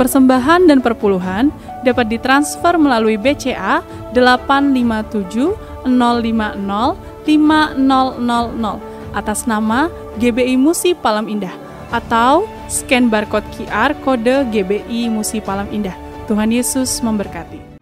persembahan dan perpuluhan dapat ditransfer melalui BCA 857 050 5000 atas nama GBI Musi Palam Indah atau scan barcode QR kode GBI Musi Palam Indah. Tuhan Yesus memberkati.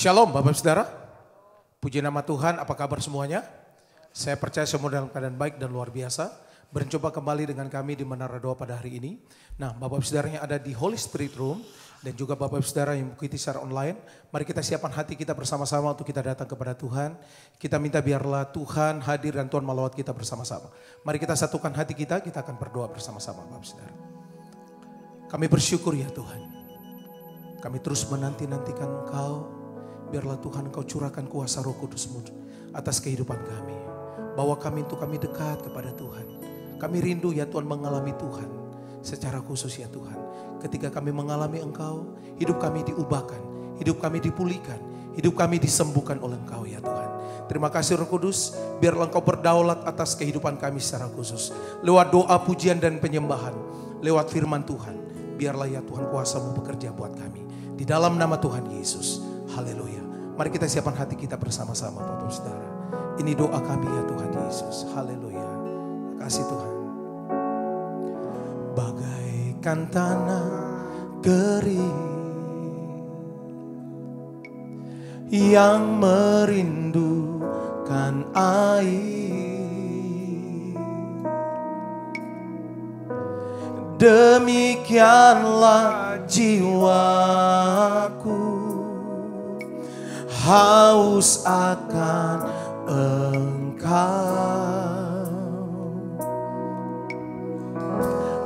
Shalom Bapak Saudara, puji nama Tuhan, apa kabar semuanya? Saya percaya semua dalam keadaan baik dan luar biasa. Berjumpa kembali dengan kami di Menara Doa pada hari ini. Nah, Bapak Saudara yang ada di Holy Spirit Room dan juga Bapak Saudara yang mengikuti secara online, mari kita siapkan hati kita bersama-sama untuk kita datang kepada Tuhan. Kita minta biarlah Tuhan hadir dan Tuhan melawat kita bersama-sama. Mari kita satukan hati kita akan berdoa bersama-sama Bapak Saudara. Kami bersyukur ya Tuhan. Kami terus menanti-nantikan Engkau. Biarlah Tuhan Engkau curahkan kuasa Roh Kudus-Mu atas kehidupan kami. Bawa kami untuk kami dekat kepada Tuhan. Kami rindu ya Tuhan mengalami Tuhan secara khusus ya Tuhan. Ketika kami mengalami Engkau, hidup kami diubahkan, hidup kami dipulihkan, hidup kami disembuhkan oleh Engkau ya Tuhan. Terima kasih Roh Kudus, biarlah Engkau berdaulat atas kehidupan kami secara khusus. Lewat doa, pujian dan penyembahan, lewat firman Tuhan. Biarlah ya Tuhan kuasa-Mu bekerja buat kami. Di dalam nama Tuhan Yesus. Haleluya. Mari kita siapkan hati kita bersama-sama Bapak Saudara. Ini doa kami ya Tuhan Yesus. Haleluya. Terima kasih Tuhan. Bagaikan tanah kering yang merindukan air, demikianlah jiwaku haus akan Engkau.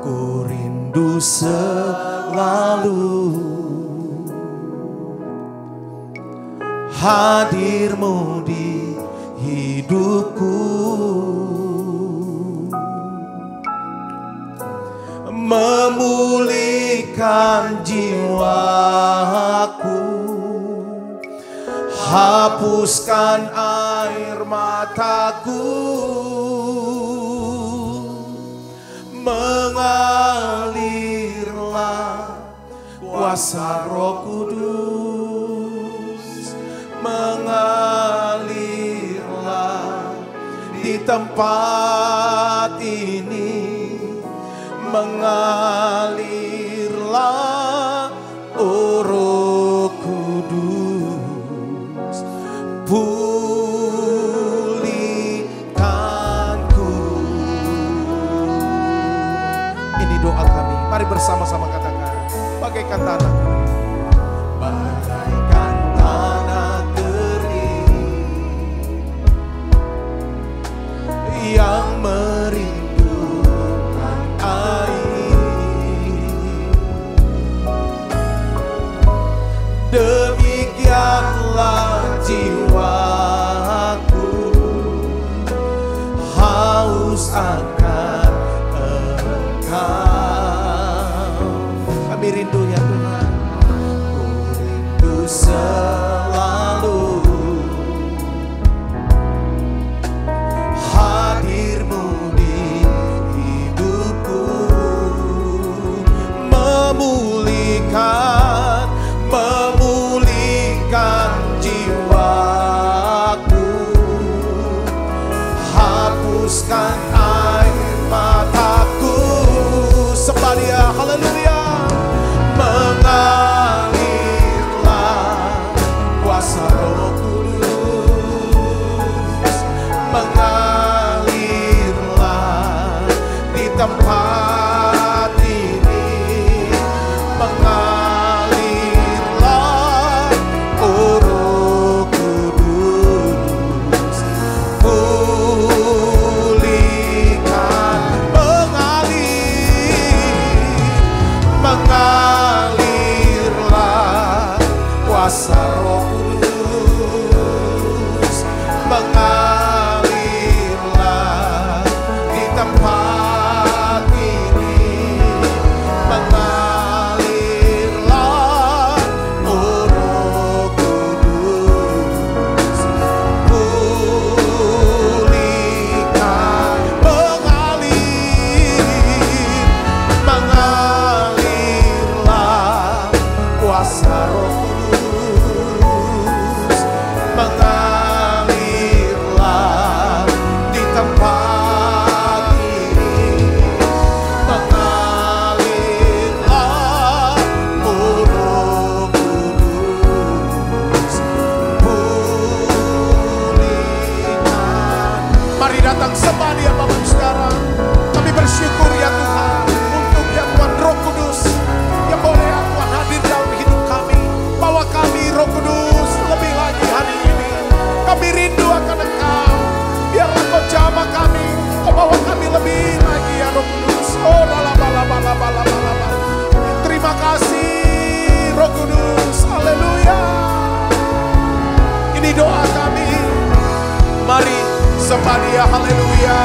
Ku rindu selalu hadir-Mu di hidupku, memulihkan jiwaku, hapuskan air mataku, mengalirlah kuasa Roh Kudus, mengalirlah di tempat ini, mengalirlah Roh Kudus, pulihkanku. Ini doa kami, mari bersama-sama katakan, bagaikan tanah kering, bagaikan tanah kering yang merindu terus akan Engkau. Kami rindu ya Tuhan, ku rindu selalu hadir-Mu di hidupku, memulihkan jiwaku, hapuskan air mataku. Sembah Dia, haleluya. Mengalirlah kuasa Roh Kudus, mengalirlah di tempat ini, mengalirlah, oh Roh Kudus, pulihkan, mengalirlah kuasa Roh Kudus, mengalirlah di tempat ini, mengalirlah, oh Roh Kudus, pulihkan, mengalirlah kuasa Roh Kudus, mengalirlah di tempat ini, mengalirlah, oh Roh Kudus, pulihkan. Mari datang sembah Dia Bapak Saudara. Kami bersyukur ya Tuhan untuk ya Tuhan Roh Kudus yang boleh ya Tuhan hadir dalam hidup kami. Bawa kami Roh Kudus lebih lagi hari ini. Kami rindu akan Engkau. Biarlah Kau jamah kami, Kau bawa kami lebih lagi ya Roh Kudus. Oh lala. Terima kasih Roh Kudus. Haleluya. Ini doa kami. Mari sembah Dia, haleluya.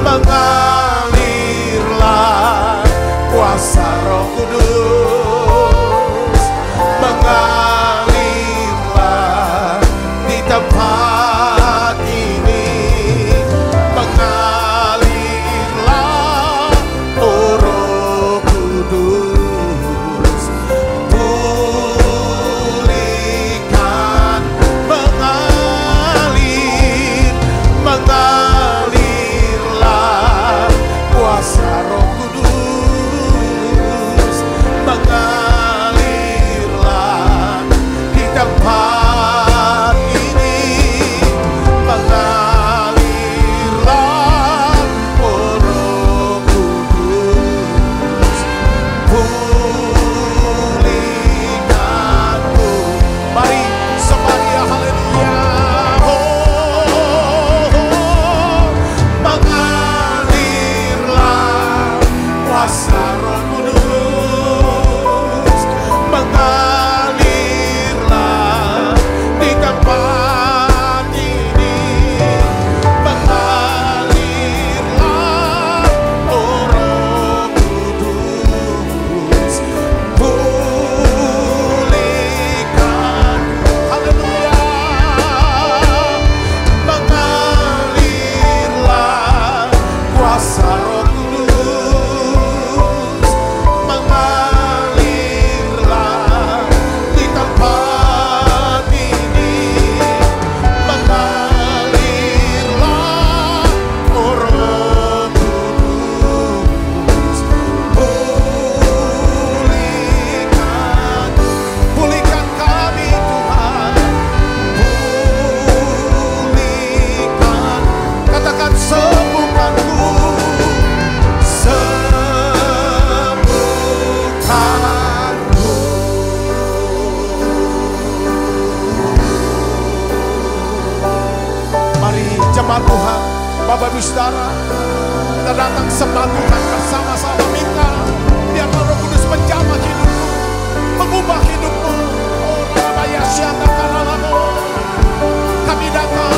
Mengalirlah kuasa Roh Kudus, mengalirlah di tempat ini, mengalirlah, oh Roh Kudus, pulihkan, mengalirlah kuasa Roh Kudus, mengalirlah di tempat ini, mengalirlah, oh Roh Kudus, pulihkan. Mari sembah Dia, haleluya. Mengalirlah kuasa Roh Kudus, mengalirlah di tempat ini, mengalirlah, oh Roh Kudus, pulihkan, haleluya. Mengalirlah kuasa Roh Kudus, mengalirlah di tempat ini, mengalirlah, oh Roh Kudus, pulihkan kami Tuhan, pulihkan. Katakan sembuhkanku, sembuhkanku. Mari jemaat Tuhan, Bapak Ibu Saudara, kita datang sembah Tuhan bersama-sama, minta biarlah Roh Kudus menjamah hidupmu, mengubah hidupmu. Oh Rabaya Syata Kalalamu, kami datang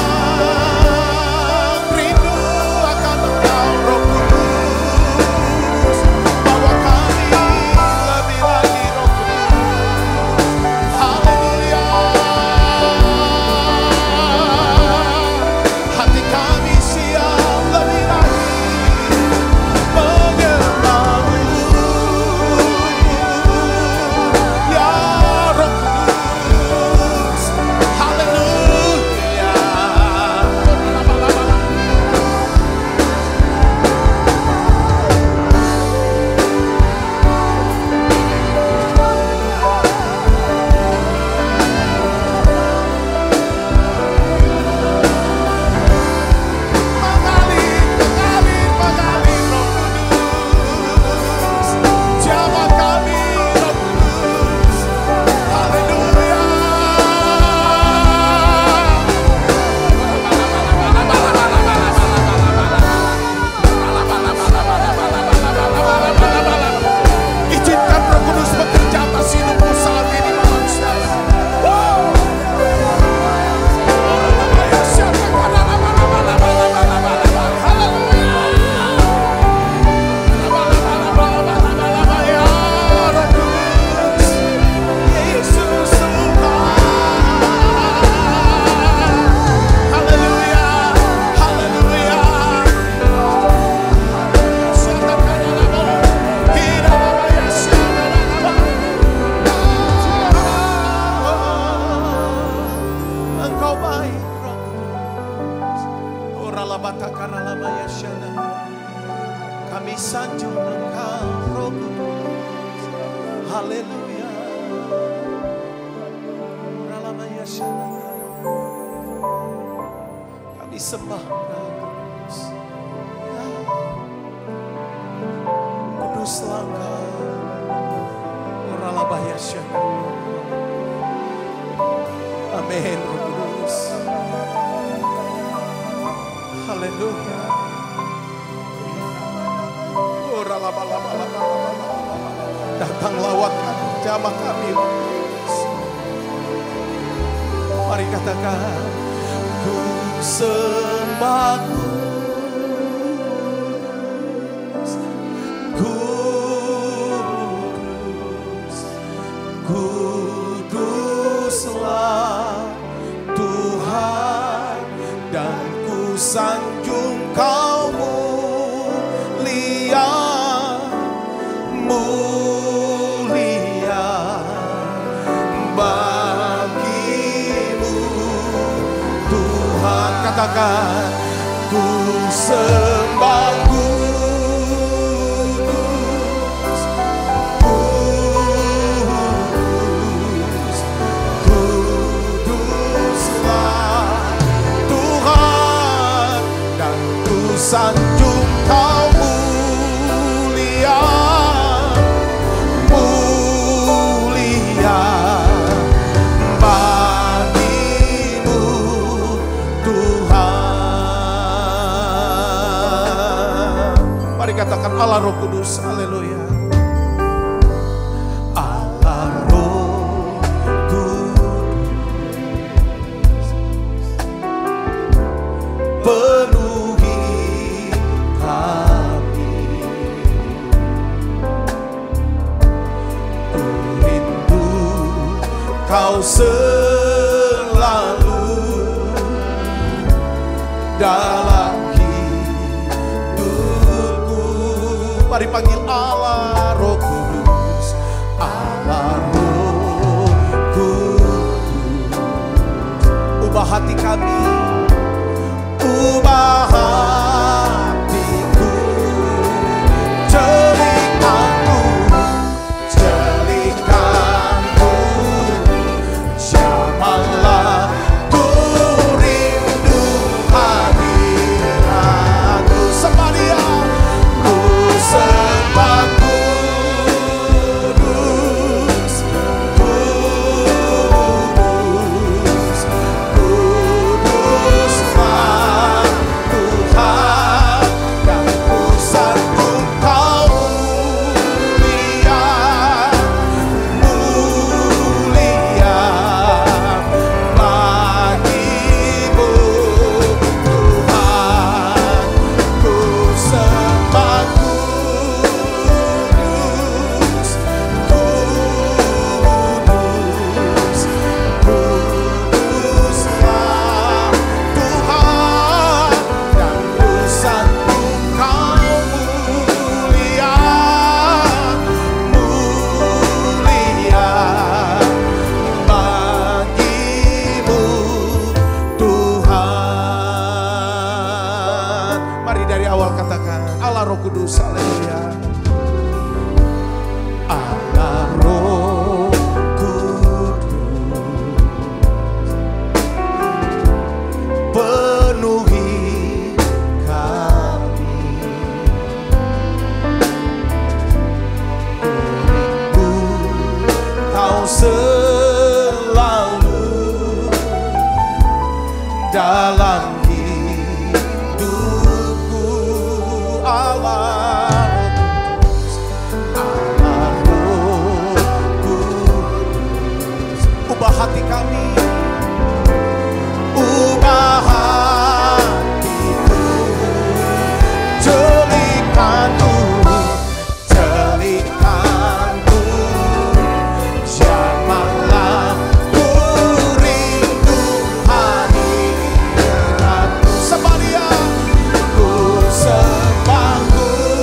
Engkau baik, Roh Kudus. Oralabatakaralayashana. Kami sanjung Engkau, Roh Kudus. Haleluya. Oralabayashana. Kami sembah Engkau, Kudus. Kuduslah Engkau. Oralabayashana. Amin, Roh Kudus. Haleluya. Datang lawat kami, jamah kami, Roh Kudus. Mari katakan, ku sembah Kudus, Kuduslah Tuhan, dan ku sanjung Kau mulia, mulia bagimu Tuhan. Katakan, ku sembah Kudus, Kudus, Kuduslah Tuhan, dan ku sanjung Kau mulia, mulia bagimu Tuhan. Mari katakan Allah Roh Kudus, haleluya. Allah Roh Kudus, penuhi kami. Ku rindu Kau selalu dalam hidupku. Mari panggil Allah Roh Kudus, Allah Roh Kudus. Ubah hati kami, ubah hatiku, jadikanku, jadikanku, jamahlah ku rindu hadiratmu. Sembah Dia, ku sembah Kudus, Kudus, Kuduslah Tuhan, dan ku sanjung Kau mulia, mulia bagimu Tuhan. Ku sembah Kudus, Kudus, Kuduslah Tuhan, dan ku sanjung Kau mulia, mulia bagimu Tuhan. Mari dari awal katakan, Allah Roh Kudus, haleluya. Allah Roh Kudus, penuhi kami. Ku rindu Kau selalu dalam hidupku. Allah Roh Kudus, ubah hati kami, ubah hatiku, jadikanku, jadikanku, jamahlah ku rindu hadiratmu. Sembah Dia, ku sembah Kudus,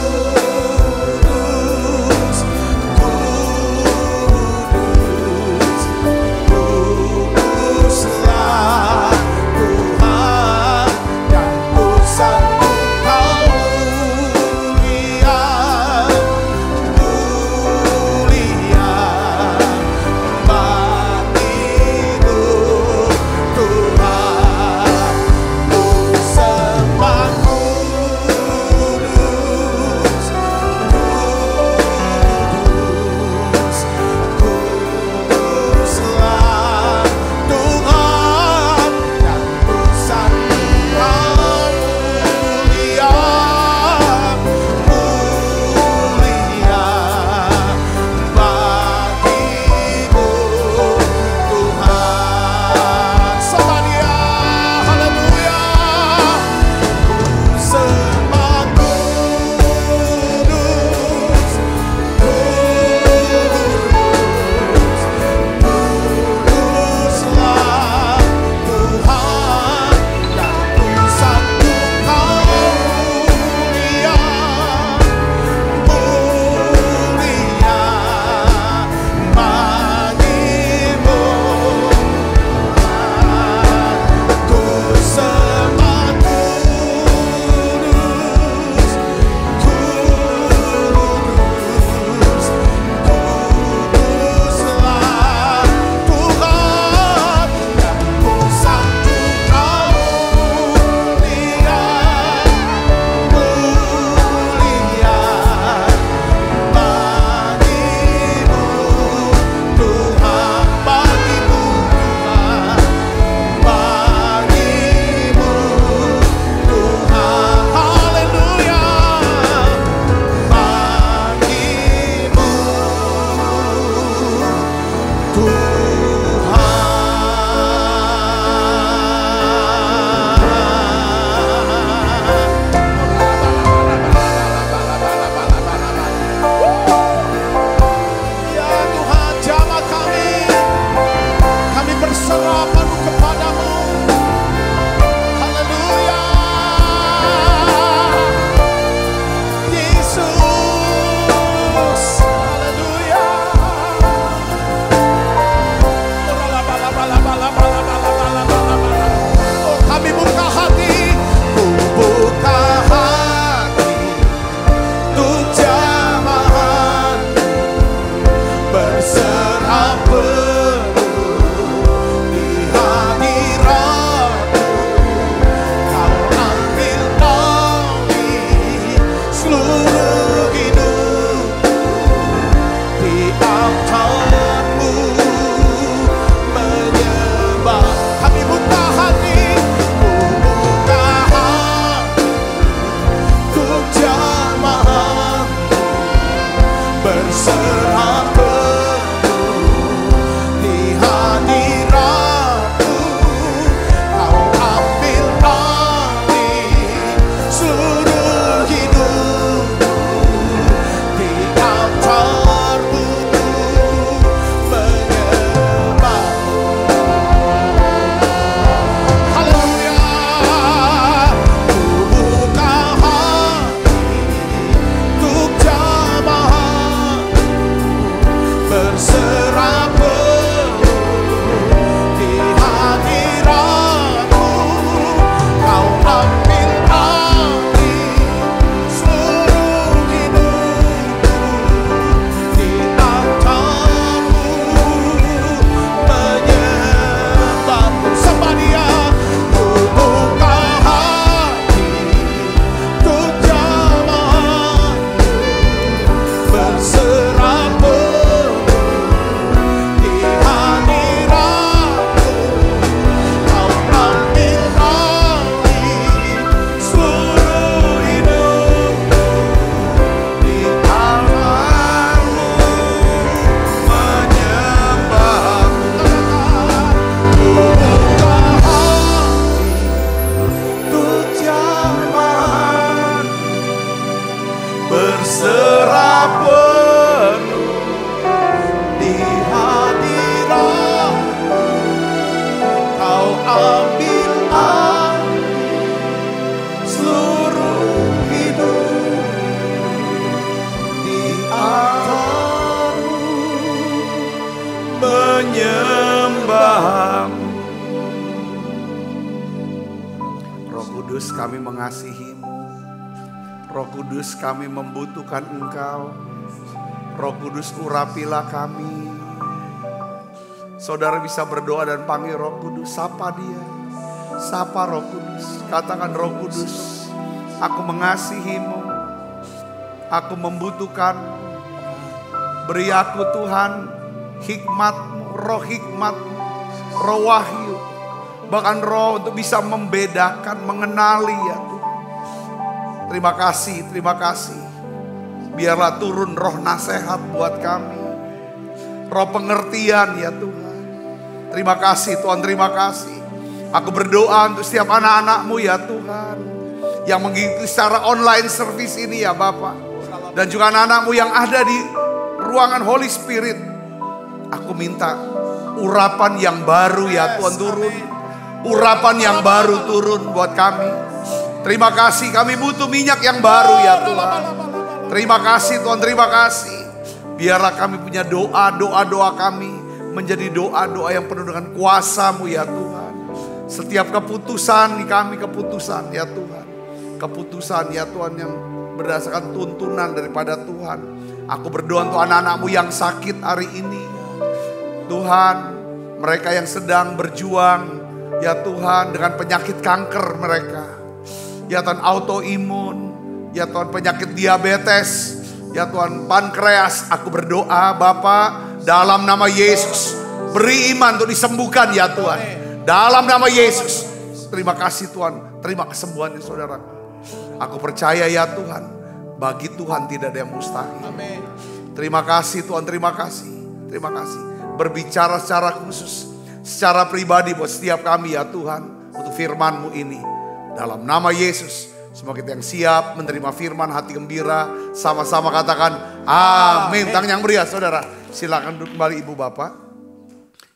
Roh Kudus, kami mengasihi-Mu. Roh Kudus, kami membutuhkan Engkau. Roh Kudus, urapilah kami. Saudara bisa berdoa dan panggil Roh Kudus. Sapa dia. Sapa Roh Kudus. Katakan, Roh Kudus, aku mengasihi-Mu. Aku membutuhkan. Beri aku Tuhan hikmat-Mu, roh hikmat-Mu, roh wahyu. Bahkan roh untuk bisa membedakan, mengenali ya Tuhan. Terima kasih, terima kasih. Biarlah turun roh nasihat buat kami. Roh pengertian ya Tuhan. Terima kasih Tuhan, terima kasih. Aku berdoa untuk setiap anak-anak-Mu ya Tuhan. Yang mengikuti secara online service ini ya Bapak. Dan juga anak-anak-Mu yang ada di ruangan Holy Spirit. Aku minta urapan yang baru ya Tuhan turun. Urapan yang baru turun buat kami. Terima kasih, kami butuh minyak yang baru ya Tuhan. Terima kasih Tuhan, terima kasih. Biarlah kami punya doa-doa kami menjadi doa-doa yang penuh dengan kuasa-Mu ya Tuhan. Setiap keputusan di kami keputusan ya Tuhan. Keputusan ya Tuhan yang berdasarkan tuntunan daripada Tuhan. Aku berdoa untuk anak-anak-Mu yang sakit hari ini. Tuhan, mereka yang sedang berjuang ya Tuhan dengan penyakit kanker mereka. Ya Tuhan, autoimun, ya Tuhan, penyakit diabetes, ya Tuhan, pankreas. Aku berdoa Bapa, dalam nama Yesus, beri iman untuk disembuhkan ya Tuhan. Dalam nama Yesus. Terima kasih Tuhan, terima kesembuhan ya saudara. Aku percaya ya Tuhan, bagi Tuhan tidak ada yang mustahil. Terima kasih Tuhan, terima kasih. Terima kasih. Berbicara secara khusus, secara pribadi buat setiap kami ya Tuhan, untuk firman-Mu ini. Dalam nama Yesus, semua kita yang siap menerima firman, hati gembira, sama-sama katakan amin. Tangan yang meriah saudara. Silakan duduk kembali Ibu Bapak.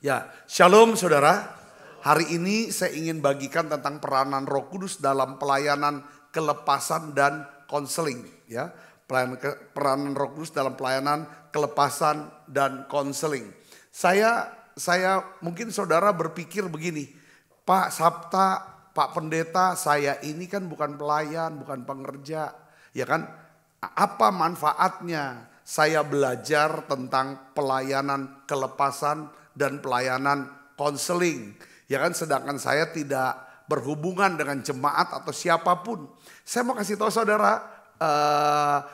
Ya, shalom saudara. Hari ini saya ingin bagikan tentang peranan Roh Kudus dalam pelayanan kelepasan dan konseling. Ya, peranan Roh Kudus dalam pelayanan kelepasan dan konseling. Saya mungkin saudara berpikir begini, Pak Sabta, Pak Pendeta, saya ini kan bukan pelayan, bukan pengerja. Ya kan, apa manfaatnya saya belajar tentang pelayanan kelepasan dan pelayanan konseling. Ya kan, sedangkan saya tidak berhubungan dengan jemaat atau siapapun. Saya mau kasih tahu saudara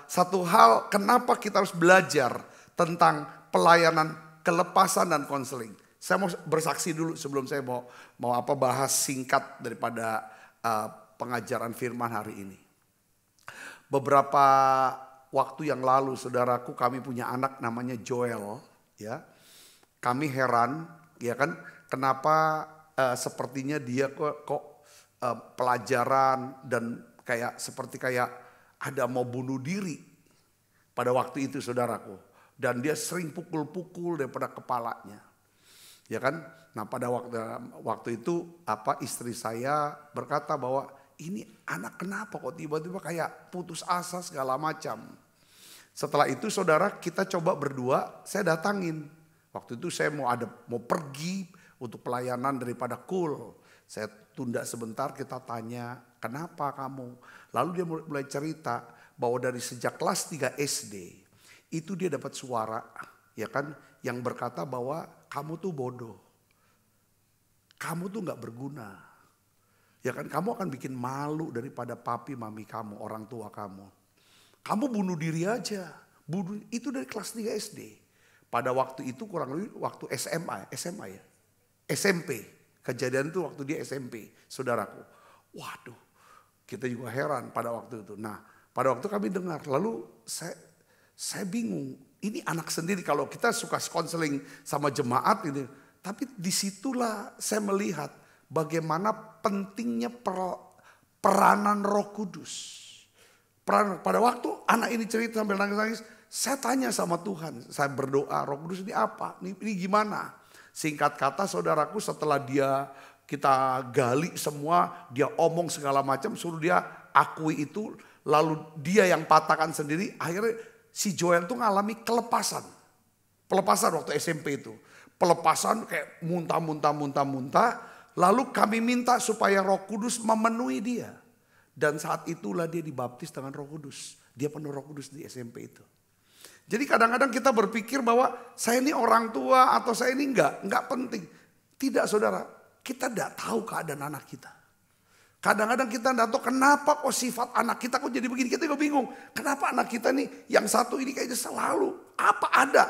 satu hal, kenapa kita harus belajar tentang pelayanan kelepasan dan konseling. Saya mau bersaksi dulu sebelum saya mau bahas singkat daripada pengajaran firman hari ini. Beberapa waktu yang lalu saudaraku, kami punya anak namanya Joel ya. Kami heran ya kan, kenapa sepertinya dia kok pelajaran dan seperti ada mau bunuh diri pada waktu itu saudaraku. Dan dia sering pukul-pukul daripada kepalanya. Ya kan? Nah, pada waktu itu istri saya berkata bahwa ini anak kenapa kok tiba-tiba kayak putus asa segala macam. Setelah itu saudara, kita coba berdua, saya datangin. Waktu itu saya mau pergi untuk pelayanan daripada KUL. Saya tunda sebentar, kita tanya, "Kenapa kamu?" Lalu dia mulai cerita bahwa dari sejak kelas 3 SD itu dia dapat suara, ya kan, yang berkata bahwa kamu tuh bodoh. Kamu tuh gak berguna. Ya kan, kamu akan bikin malu daripada papi mami kamu, orang tua kamu. Kamu bunuh diri aja. Itu dari kelas 3 SD. Pada waktu itu kurang lebih waktu SMA ya. SMP. Kejadian itu waktu dia SMP, saudaraku. Waduh, kita juga heran pada waktu itu. Nah, pada waktu kami dengar, lalu saya bingung. Ini anak sendiri, kalau kita suka konseling sama jemaat ini. Tapi disitulah saya melihat bagaimana pentingnya peranan Roh Kudus. Pada waktu anak ini cerita sambil nangis-nangis, saya tanya sama Tuhan. Saya berdoa, Roh Kudus ini apa? Ini gimana? Singkat kata saudaraku, setelah kita gali semua, dia omong segala macam, suruh dia akui itu. Lalu dia yang patahkan sendiri, akhirnya si Joel tuh ngalami kelepasan. Pelepasan waktu SMP itu. Pelepasan kayak muntah. Lalu kami minta supaya Roh Kudus memenuhi dia. Dan saat itulah dia dibaptis dengan Roh Kudus. Dia penuh Roh Kudus di SMP itu. Jadi kadang-kadang kita berpikir bahwa saya ini orang tua atau saya ini enggak penting. Tidak saudara, kita tidak tahu keadaan anak kita. Kadang-kadang kita tidak tahu kenapa kok sifat anak kita kok jadi begini. Kita juga bingung, kenapa anak kita nih yang satu ini kayaknya selalu. Apa ada?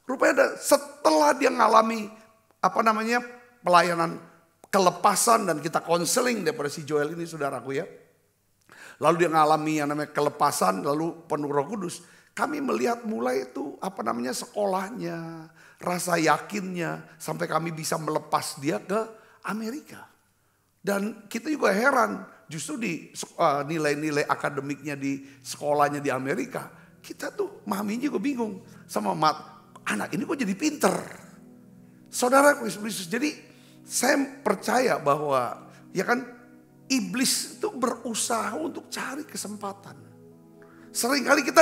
Rupanya ada setelah dia ngalami pelayanan kelepasan dan kita konseling daripada si Joel ini saudaraku ya. Lalu dia ngalami yang namanya kelepasan lalu penuh Roh Kudus. Kami melihat mulai itu sekolahnya, rasa yakinnya sampai kami bisa melepas dia ke Amerika. Dan kita juga heran justru di nilai-nilai akademiknya di sekolahnya di Amerika. Kita tuh mami juga bingung sama anak ini kok jadi pinter. Saudara Kristus, jadi saya percaya bahwa ya kan iblis itu berusaha untuk cari kesempatan. Seringkali kita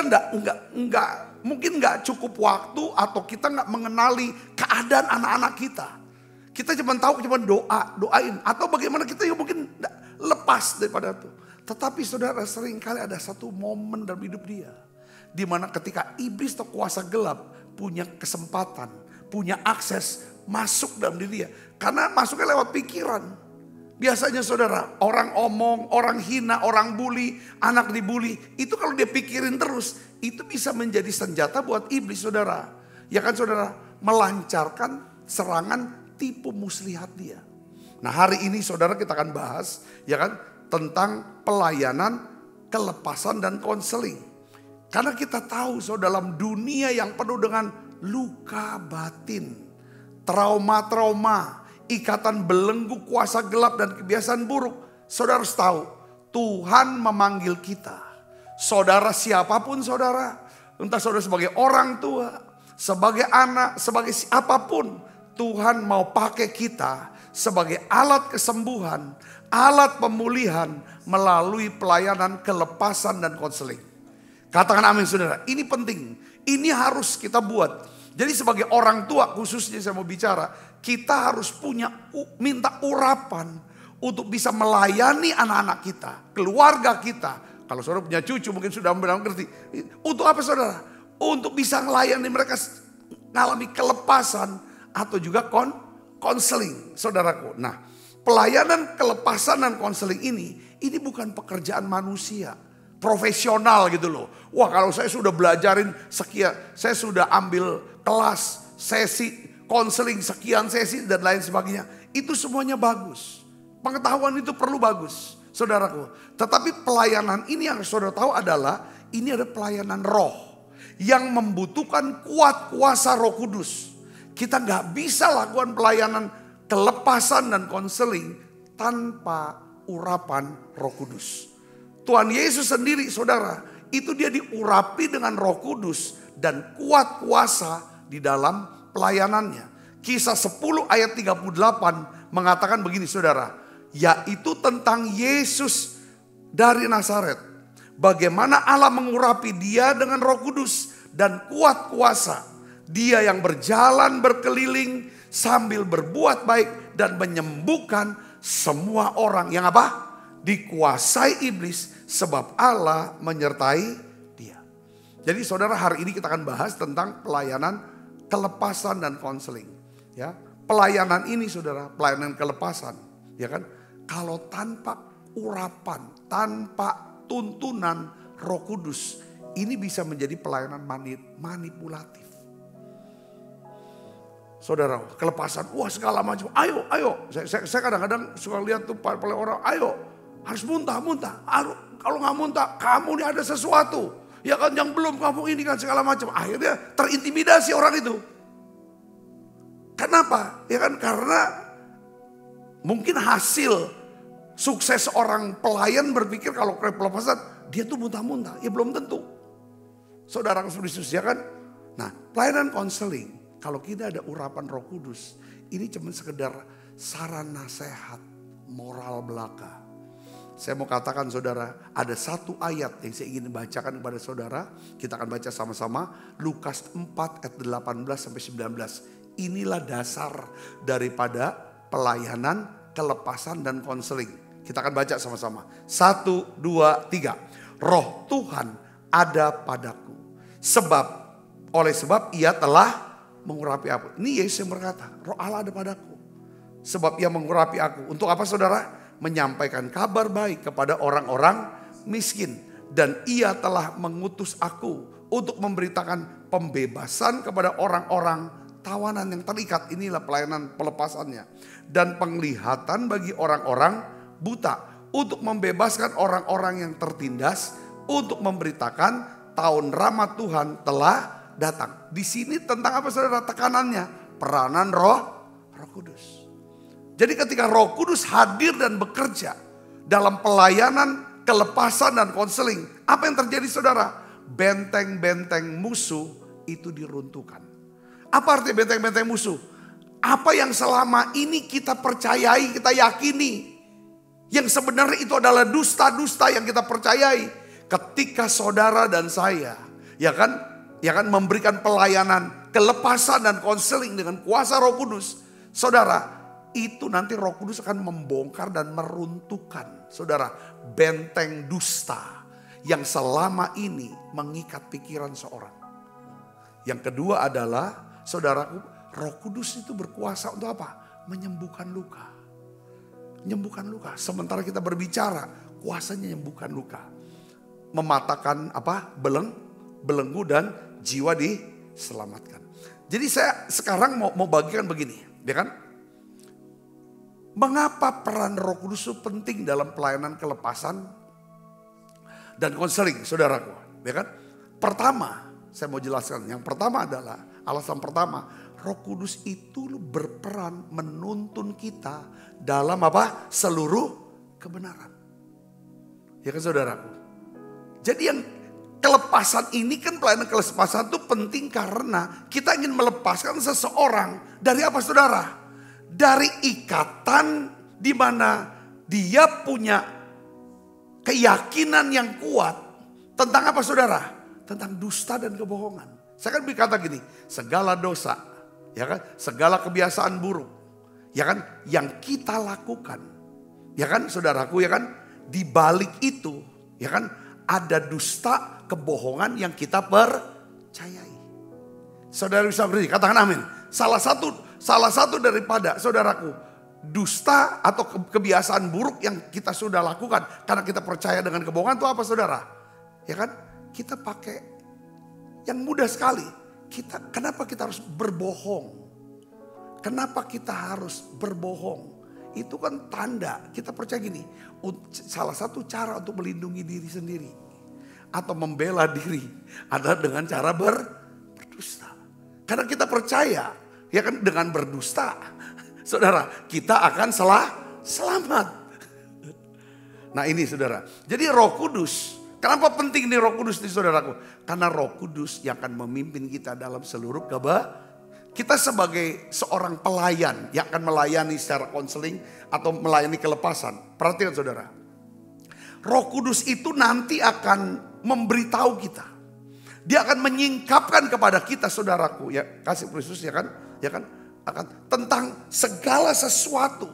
mungkin nggak cukup waktu atau kita nggak mengenali keadaan anak-anak kita. Kita cuma tahu doain atau bagaimana kita ya mungkin lepas daripada itu. Tetapi saudara seringkali ada satu momen dalam hidup dia, di mana ketika iblis atau kuasa gelap punya kesempatan, punya akses masuk dalam diri dia. Karena masuknya lewat pikiran. Biasanya saudara, orang omong, orang hina, orang bully, anak dibully. Itu kalau dia pikirin terus, itu bisa menjadi senjata buat iblis saudara. Ya kan saudara, melancarkan serangan tipu muslihat dia. Nah hari ini saudara kita akan bahas ya kan tentang pelayanan, kelepasan dan konseling. Karena kita tahu saudara dalam dunia yang penuh dengan luka batin, trauma-trauma, ikatan belenggu kuasa gelap dan kebiasaan buruk. Saudara harus tahu Tuhan memanggil kita. Saudara siapapun saudara. Entah saudara sebagai orang tua, sebagai anak, sebagai siapapun. Tuhan mau pakai kita sebagai alat kesembuhan, alat pemulihan melalui pelayanan kelepasan dan konseling. Katakan amin saudara. Ini penting. Ini harus kita buat. Jadi sebagai orang tua khususnya saya mau bicara, kita harus minta urapan untuk bisa melayani anak-anak kita, keluarga kita. Kalau saudara punya cucu mungkin sudah mengerti. Untuk apa saudara? Untuk bisa melayani mereka mengalami kelepasan atau juga konseling saudaraku. Nah pelayanan kelepasan dan konseling ini bukan pekerjaan manusia. Profesional gitu loh. Wah kalau saya sudah belajarin sekian, saya sudah ambil kelas, sesi, konseling sekian sesi dan lain sebagainya. Itu semuanya bagus. Pengetahuan itu perlu bagus saudaraku. Tetapi pelayanan ini yang saudara tahu adalah ini ada pelayanan roh. Yang membutuhkan kuat kuasa Roh Kudus. Kita gak bisa lakukan pelayanan kelepasan dan konseling tanpa urapan Roh Kudus. Tuhan Yesus sendiri saudara, itu dia diurapi dengan Roh Kudus dan kuat kuasa di dalam pelayanannya. Kisah 10 ayat 38 mengatakan begini saudara, yaitu tentang Yesus dari Nazaret. Bagaimana Allah mengurapi dia dengan Roh Kudus dan kuat kuasa. Dia yang berjalan berkeliling sambil berbuat baik dan menyembuhkan semua orang yang apa? Dikuasai iblis sebab Allah menyertai dia. Jadi saudara hari ini kita akan bahas tentang pelayanan kelepasan dan konseling. Ya, pelayanan ini saudara, pelayanan kelepasan, ya kan? Kalau tanpa urapan, tanpa tuntunan Roh Kudus, ini bisa menjadi pelayanan manipulatif. Saudara, kelepasan, wah segala macam, ayo. Saya kadang-kadang suka lihat tuh para orang, ayo harus muntah. Kalau nggak muntah, kamu ini ada sesuatu. Ya kan yang belum kamu ini kan segala macam. Akhirnya terintimidasi orang itu. Kenapa? Ya kan karena mungkin hasil sukses orang pelayan berpikir kalau kelepasan dia tuh muntah-muntah. Ya belum tentu. Saudara Kristus ya kan. Nah pelayanan konseling kalau kita ada urapan Roh Kudus. Ini cuma sekedar saran nasihat moral belaka. Saya mau katakan saudara, ada satu ayat yang saya ingin bacakan kepada saudara. Kita akan baca sama-sama. Lukas 4 ayat 18 sampai 19. Inilah dasar daripada pelayanan kelepasan dan konseling. Kita akan baca sama-sama. 1, 2, 3. Roh Tuhan ada padaku. Oleh sebab ia telah mengurapi aku. Ini Yesus yang berkata, Roh Allah ada padaku. Sebab ia mengurapi aku. Untuk apa saudara? Menyampaikan kabar baik kepada orang-orang miskin. Dan ia telah mengutus aku untuk memberitakan pembebasan kepada orang-orang tawanan yang terikat. Inilah pelayanan pelepasannya. Dan penglihatan bagi orang-orang buta. Untuk membebaskan orang-orang yang tertindas. Untuk memberitakan tahun rahmat Tuhan telah datang. Di sini tentang apa saudara tekanannya? Peranan Roh Kudus. Jadi ketika Roh Kudus hadir dan bekerja dalam pelayanan kelepasan dan konseling, apa yang terjadi saudara? Benteng-benteng musuh itu diruntuhkan. Apa artinya benteng-benteng musuh? Apa yang selama ini kita percayai, kita yakini, yang sebenarnya itu adalah dusta-dusta yang kita percayai. Ketika saudara dan saya, ya kan memberikan pelayanan kelepasan dan konseling dengan kuasa Roh Kudus, saudara, itu nanti Roh Kudus akan membongkar dan meruntuhkan, saudara, benteng dusta yang selama ini mengikat pikiran seorang. Yang kedua adalah, saudaraku, Roh Kudus itu berkuasa untuk apa? Menyembuhkan luka. Menyembuhkan luka. Sementara kita berbicara, kuasanya menyembuhkan luka. Mematahkan belenggu dan jiwa diselamatkan. Jadi saya sekarang mau bagikan begini, ya kan? Mengapa peran Roh Kudus itu penting dalam pelayanan kelepasan dan konseling, saudaraku, ya kan? Pertama, saya mau jelaskan. Yang pertama adalah, alasan pertama, Roh Kudus itu berperan menuntun kita dalam apa? Seluruh kebenaran. Ya kan saudaraku? Jadi yang kelepasan ini kan, pelayanan kelepasan itu penting karena kita ingin melepaskan seseorang dari apa saudara? Dari ikatan di mana dia punya keyakinan yang kuat tentang apa saudara? Tentang dusta dan kebohongan. Saya kan berkata gini, segala dosa, ya kan, segala kebiasaan buruk, ya kan, yang kita lakukan, ya kan saudaraku, ya kan, di balik itu, ya kan, ada dusta, kebohongan yang kita percayai. Saudara bisa berdiri, katakan amin. Salah satu daripada saudaraku dusta atau kebiasaan buruk yang kita sudah lakukan karena kita percaya dengan kebohongan itu apa saudara? Ya kan? Kita pakai yang mudah sekali. Kenapa kita harus berbohong? Kenapa kita harus berbohong? Itu kan tanda kita percaya gini. Salah satu cara untuk melindungi diri sendiri atau membela diri adalah dengan cara berdusta. Karena kita percaya, ya kan, dengan berdusta, saudara, kita akan selamat. Nah ini saudara. Jadi Roh Kudus, kenapa penting nih Roh Kudus nih saudaraku? Karena Roh Kudus yang akan memimpin kita dalam seluruh kita sebagai seorang pelayan yang akan melayani secara konseling atau melayani kelepasan. Perhatikan saudara. Roh Kudus itu nanti akan memberitahu kita. Dia akan menyingkapkan kepada kita saudaraku, ya kasih Kristus, ya kan akan tentang segala sesuatu,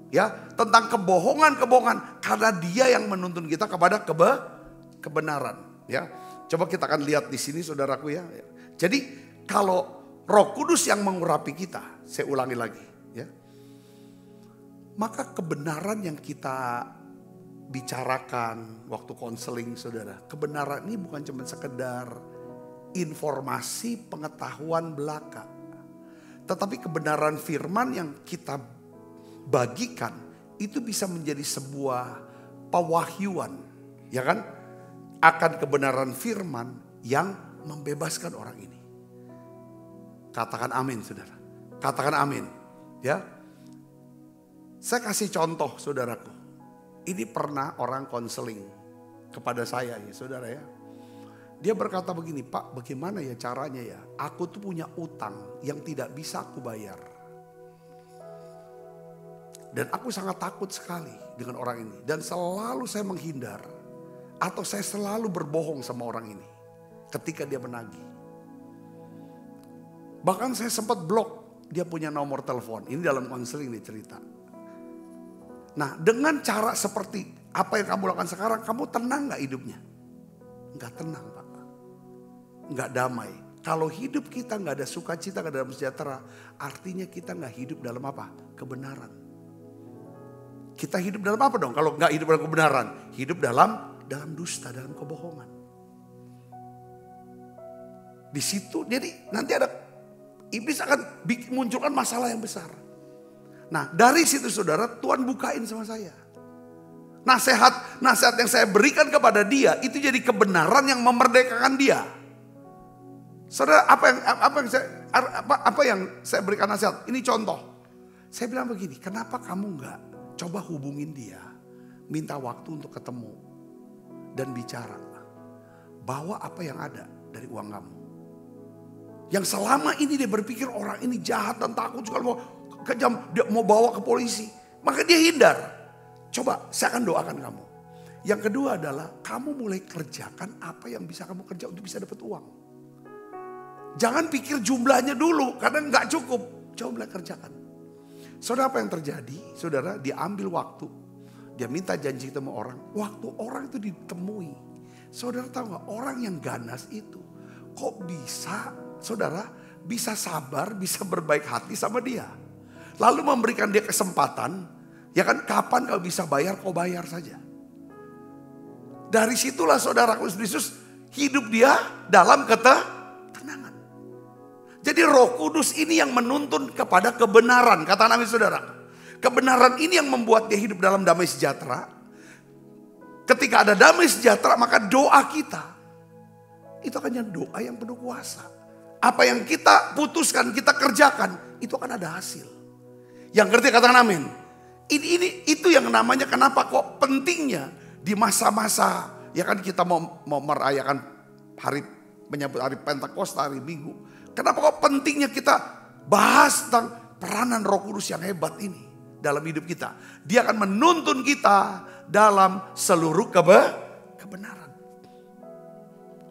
ya, tentang kebohongan karena dia yang menuntun kita kepada kebenaran, ya. Coba kita akan lihat di sini saudaraku, ya. Jadi kalau Roh Kudus yang mengurapi kita, saya ulangi lagi, ya. Maka kebenaran yang kita bicarakan waktu konseling saudara, kebenaran ini bukan cuma sekedar informasi pengetahuan belaka, tetapi kebenaran firman yang kita bagikan itu bisa menjadi sebuah pewahyuan, ya kan, akan kebenaran firman yang membebaskan orang ini. Katakan amin saudara. Katakan amin. Ya. Saya kasih contoh saudaraku. Ini pernah orang konseling kepada saya ya saudara ya. Dia berkata begini, Pak bagaimana ya caranya ya. Aku tuh punya utang yang tidak bisa aku bayar. Dan aku sangat takut sekali dengan orang ini. Dan selalu saya menghindar. Atau saya selalu berbohong sama orang ini. Ketika dia menagih. Bahkan saya sempat blok dia punya nomor telepon. Ini dalam konseling nih cerita. Nah, dengan cara seperti apa yang kamu lakukan sekarang, kamu tenang gak hidupnya? Enggak tenang, Pak. Enggak damai. Kalau hidup kita gak ada sukacita, gak ada dalam sejahtera, artinya kita gak hidup dalam apa? Kebenaran. Kita hidup dalam apa dong? Kalau gak hidup dalam kebenaran, hidup dalam dusta, dalam kebohongan. Di situ jadi nanti ada iblis akan munculkan masalah yang besar. Nah, dari situ saudara, Tuhan bukain sama saya. Nasihat yang saya berikan kepada dia itu jadi kebenaran yang memerdekakan dia. Saudara, apa yang saya berikan nasihat? Ini contoh. Saya bilang begini, kenapa kamu nggak coba hubungin dia, minta waktu untuk ketemu dan bicara, bawa apa yang ada dari uang kamu. Yang selama ini dia berpikir orang ini jahat dan takut juga mau kejam, dia mau bawa ke polisi, maka dia hindar. Coba saya akan doakan kamu. Yang kedua adalah kamu mulai kerjakan apa yang bisa kamu kerja untuk bisa dapat uang. Jangan pikir jumlahnya dulu karena nggak cukup. Coba mulai kerjakan. Saudara, apa yang terjadi? Saudara, dia ambil waktu. Dia minta janji ketemu orang. Waktu orang itu ditemui. Saudara tahu nggak, orang yang ganas itu kok bisa, saudara, bisa sabar, bisa berbaik hati sama dia. Lalu memberikan dia kesempatan. Ya kan, kapan kau bisa bayar, kau bayar saja. Dari situlah saudara Yesus hidup dia dalam ketenangan. Jadi Roh Kudus ini yang menuntun kepada kebenaran. Kata Nabi saudara. Kebenaran ini yang membuat dia hidup dalam damai sejahtera. Ketika ada damai sejahtera, maka doa kita itu akan jadi doa yang penuh kuasa. Apa yang kita putuskan, kita kerjakan, itu akan ada hasil. Yang ngerti katakan amin. Itu yang namanya kenapa kok pentingnya di masa-masa ya kan kita mau merayakan menyambut hari Pentakosta, hari Minggu. Kenapa kok pentingnya kita bahas tentang peranan Roh Kudus yang hebat ini dalam hidup kita. Dia akan menuntun kita dalam seluruh kebenaran.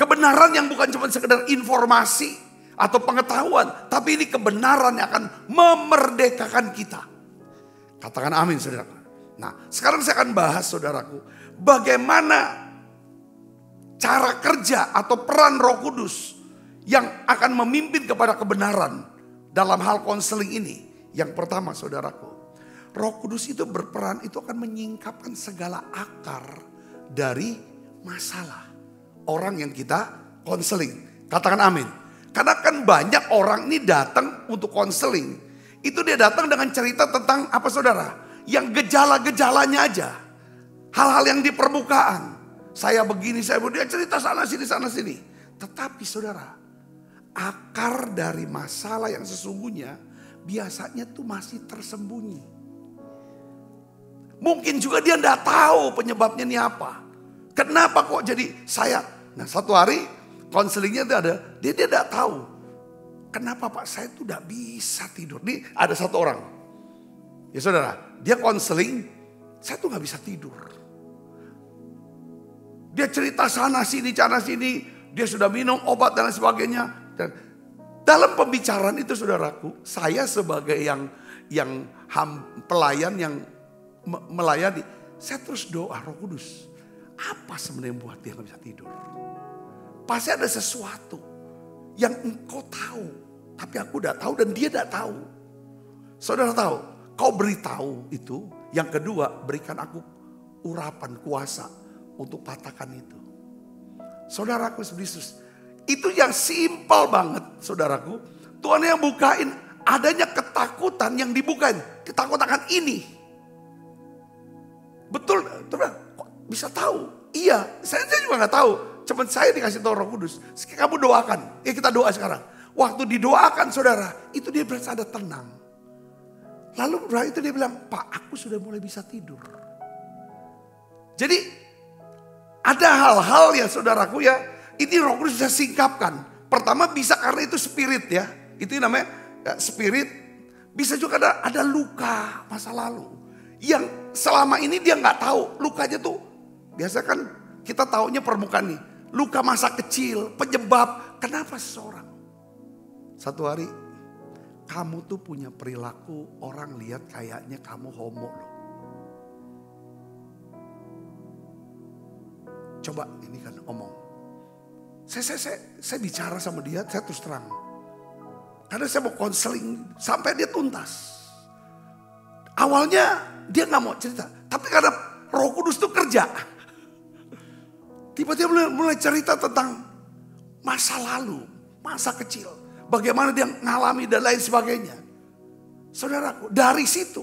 Kebenaran yang bukan cuma sekedar informasi atau pengetahuan, tapi ini kebenaran yang akan memerdekakan kita. Katakan amin saudara. Nah, sekarang saya akan bahas saudaraku, bagaimana cara kerja atau peran Roh Kudus yang akan memimpin kepada kebenaran dalam hal konseling ini. Yang pertama saudaraku, Roh Kudus itu berperan, itu akan menyingkapkan segala akar dari masalah orang yang kita konseling. Katakan amin. Karena kan banyak orang ini datang untuk konseling. Itu dia datang dengan cerita tentang apa saudara? Yang gejala-gejalanya aja. Hal-hal yang di permukaan. Saya begini, saya begini, dia cerita sana sini. Tetapi saudara, akar dari masalah yang sesungguhnya biasanya tuh masih tersembunyi. Mungkin juga dia enggak tahu penyebabnya ini apa. Kenapa kok jadi saya? Nah, satu hari konselingnya itu ada, dia enggak tahu. Kenapa Pak saya tuh gak bisa tidur. Nih ada satu orang. Ya saudara, dia konseling, saya tuh gak bisa tidur. Dia cerita sana sini, dia sudah minum obat dan lain sebagainya. Dan dalam pembicaraan itu saudaraku, saya sebagai yang pelayan yang melayani, saya terus doa Roh Kudus. Apa sebenarnya yang buat dia gak bisa tidur? Pasti ada sesuatu yang engkau tahu. Tapi aku udah tahu dan dia tidak tahu. Saudara tahu, kau beritahu itu. Yang kedua, berikan aku urapan kuasa untuk patahkan itu. Saudaraku Yesus, itu yang simpel banget saudaraku. Tuhan yang bukain adanya ketakutan yang dibukain. Ketakutan akan ini. Betul, kok bisa tahu? Iya, saya juga gak tahu. Cuman saya dikasih tahu Roh Kudus. Kamu doakan, ya kita doa sekarang. Waktu didoakan saudara, itu dia berasa ada tenang. Lalu itu dia bilang, Pak aku sudah mulai bisa tidur. Jadi ada hal-hal ya saudaraku ya, ini Roh Kudus bisa singkapkan. Pertama bisa karena itu spirit ya, itu namanya ya, spirit. Bisa juga ada luka masa lalu. Yang selama ini dia gak tahu lukanya tuh. Biasa kan kita taunya permukaan nih. Luka masa kecil, penyebab kenapa seseorang. Satu hari, kamu tuh punya perilaku orang lihat kayaknya kamu homo loh. coba ini kan omong. Saya bicara sama dia, saya terus terang. Karena saya mau konseling sampai dia tuntas. Awalnya dia gak mau cerita. Tapi karena Roh Kudus itu kerja. Tiba-tiba mulai cerita tentang masa lalu, masa kecil. Bagaimana dia ngalami dan lain sebagainya. Saudaraku, dari situ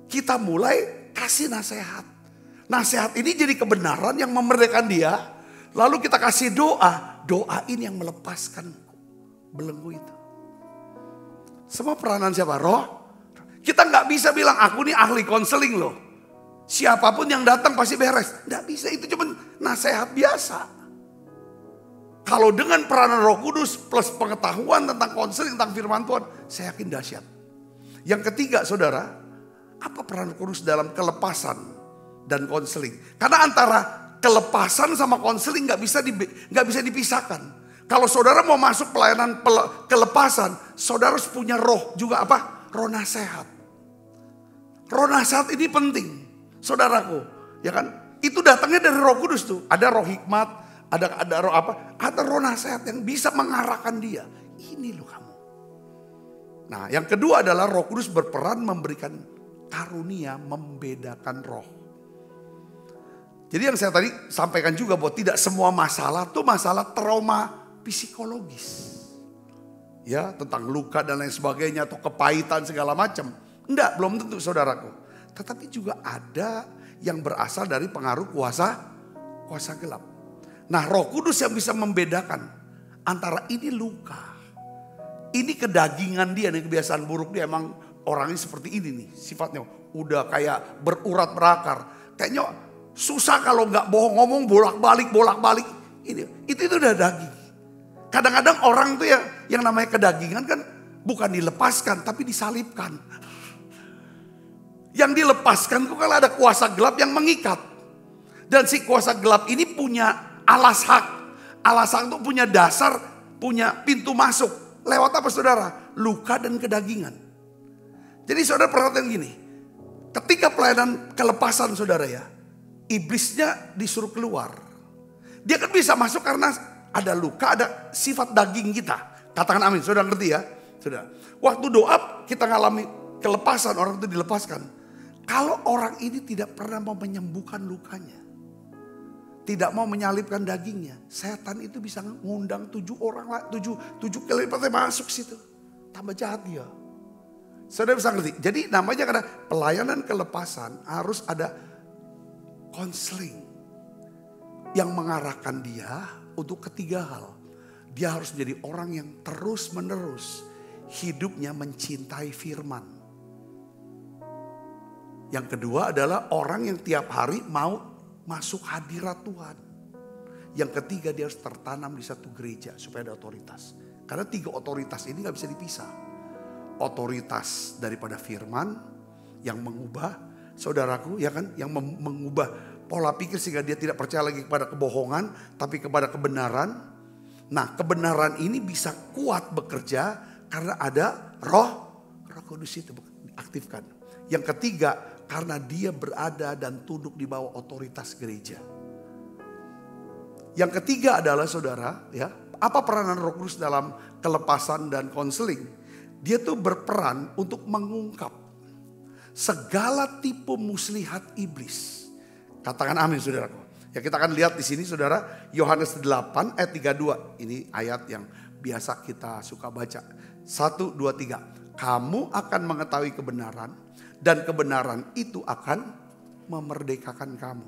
kita mulai kasih nasihat. Nasihat ini jadi kebenaran yang memerdekakan dia. Lalu kita kasih doa. Doa ini yang melepaskan belenggu itu. Semua peranan siapa? Roh. Kita nggak bisa bilang aku nih ahli konseling loh. Siapapun yang datang pasti beres. Nggak bisa, itu cuma nasihat biasa. Kalau dengan peranan Roh Kudus plus pengetahuan tentang konseling, tentang firman Tuhan, saya yakin dahsyat. Yang ketiga saudara, apa peran Roh Kudus dalam kelepasan dan konseling? Karena antara kelepasan sama konseling nggak bisa dipisahkan. Kalau saudara mau masuk pelayanan kelepasan, saudara harus punya roh juga apa? Roh nasihat. Roh nasihat ini penting, saudaraku, ya kan? Itu datangnya dari Roh Kudus tuh. Ada roh hikmat, ada roh apa? Ada roh nasihat yang bisa mengarahkan dia. Ini loh kamu. Nah, yang kedua adalah Roh Kudus berperan memberikan karunia membedakan roh. Jadi yang saya tadi sampaikan juga bahwa tidak semua masalah tuh masalah trauma psikologis. Ya, tentang luka dan lain sebagainya atau kepahitan segala macam. Enggak, belum tentu saudaraku. Tetapi juga ada yang berasal dari pengaruh kuasa gelap. Nah, Roh Kudus yang bisa membedakan antara ini luka, ini kedagingan dia nih, kebiasaan buruk dia, emang orangnya seperti ini nih sifatnya. Udah kayak berurat berakar. Kayaknya susah kalau nggak bohong, ngomong bolak-balik. Itu udah daging. Kadang-kadang orang tuh yang namanya kedagingan kan bukan dilepaskan tapi disalibkan. Yang dilepaskan itu kalau ada kuasa gelap yang mengikat. Dan si kuasa gelap ini punya alas hak. Alas hak itu punya dasar, punya pintu masuk. Lewat apa saudara? Luka dan kedagingan. Jadi saudara perhatikan gini. Ketika pelayanan kelepasan saudara ya, iblisnya disuruh keluar. Dia kan bisa masuk karena ada luka, ada sifat daging kita. Katakan amin, saudara ngerti ya? Saudara. Waktu doa kita ngalami kelepasan, orang itu dilepaskan. Kalau orang ini tidak pernah mau menyembuhkan lukanya, tidak mau menyalibkan dagingnya, setan itu bisa ngundang 7 orang lah, 7 kali lipat masuk situ. Tambah jahat dia. Saudara bisa ngerti? Jadi namanya karena pelayanan kelepasan harus ada konseling yang mengarahkan dia untuk ketiga hal. Dia harus menjadi orang yang terus menerus hidupnya mencintai firman. Yang kedua adalah orang yang tiap hari mau masuk hadirat Tuhan. Yang ketiga dia harus tertanam di satu gereja supaya ada otoritas. Karena 3 otoritas ini gak bisa dipisah. Otoritas daripada firman yang mengubah saudaraku ya kan, yang mengubah pola pikir sehingga dia tidak percaya lagi kepada kebohongan tapi kepada kebenaran. Nah, kebenaran ini bisa kuat bekerja karena ada Roh Kudus itu diaktifkan. Yang ketiga, karena dia berada dan tunduk di bawah otoritas gereja. Yang ketiga adalah saudara, ya, apa peranan Roh Kudus dalam kelepasan dan konseling? Dia tuh berperan untuk mengungkap segala tipe muslihat iblis. Katakan amin saudaraku. Ya, kita akan lihat di sini saudara, Yohanes 8 ayat 32. Ini ayat yang biasa kita suka baca. 1, 2, 3. Kamu akan mengetahui kebenaran dan kebenaran itu akan memerdekakan kamu.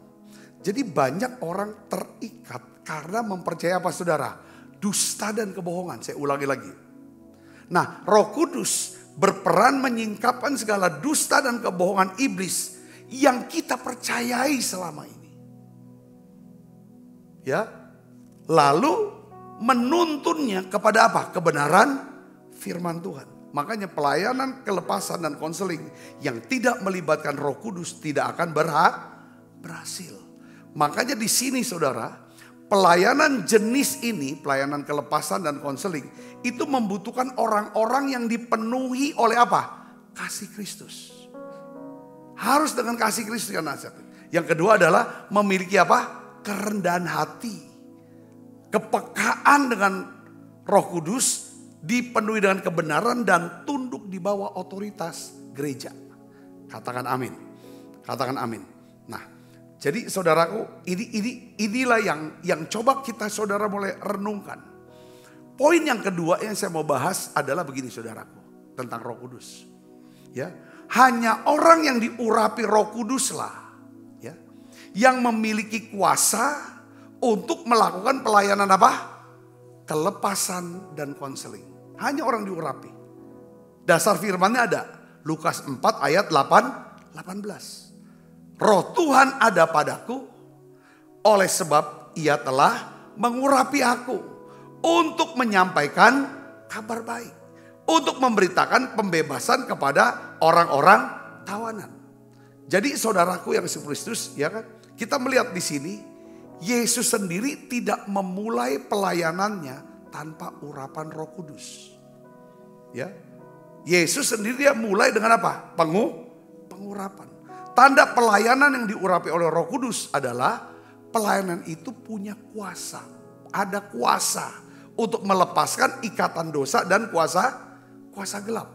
Jadi banyak orang terikat karena mempercayai apa saudara? Dusta dan kebohongan. Saya ulangi lagi. Nah, Roh Kudus berperan menyingkapkan segala dusta dan kebohongan iblis yang kita percayai selama ini. Ya. Lalu menuntunnya kepada apa? Kebenaran firman Tuhan. Makanya pelayanan kelepasan dan konseling yang tidak melibatkan Roh Kudus tidak akan berhasil. Makanya di sini saudara, pelayanan jenis ini, pelayanan kelepasan dan konseling, itu membutuhkan orang-orang yang dipenuhi oleh apa? Kasih Kristus. Harus dengan kasih Kristus kan nasihat. Yang kedua adalah memiliki apa? Kerendahan hati. Kepekaan dengan Roh Kudus, dipenuhi dengan kebenaran dan tunduk di bawah otoritas gereja. Katakan amin. Katakan amin. Nah, jadi saudaraku, inilah yang coba kita saudara mulai renungkan. Poin yang kedua yang saya mau bahas adalah begini saudaraku, tentang Roh Kudus. Ya, hanya orang yang diurapi Roh Kudus lah, ya, yang memiliki kuasa untuk melakukan pelayanan apa? Kelepasan dan konseling. Hanya orang diurapi. Dasar firmannya ada. Lukas 4 ayat 18. Roh Tuhan ada padaku, oleh sebab ia telah mengurapi aku untuk menyampaikan kabar baik, untuk memberitakan pembebasan kepada orang-orang tawanan. Jadi saudaraku yang Kristus, ya kan? Kita melihat di sini Yesus sendiri tidak memulai pelayanannya tanpa urapan Roh Kudus. Ya. Yesus sendiri dia mulai dengan apa? Pengurapan. Tanda pelayanan yang diurapi oleh Roh Kudus adalah pelayanan itu punya kuasa. Ada kuasa untuk melepaskan ikatan dosa dan kuasa gelap.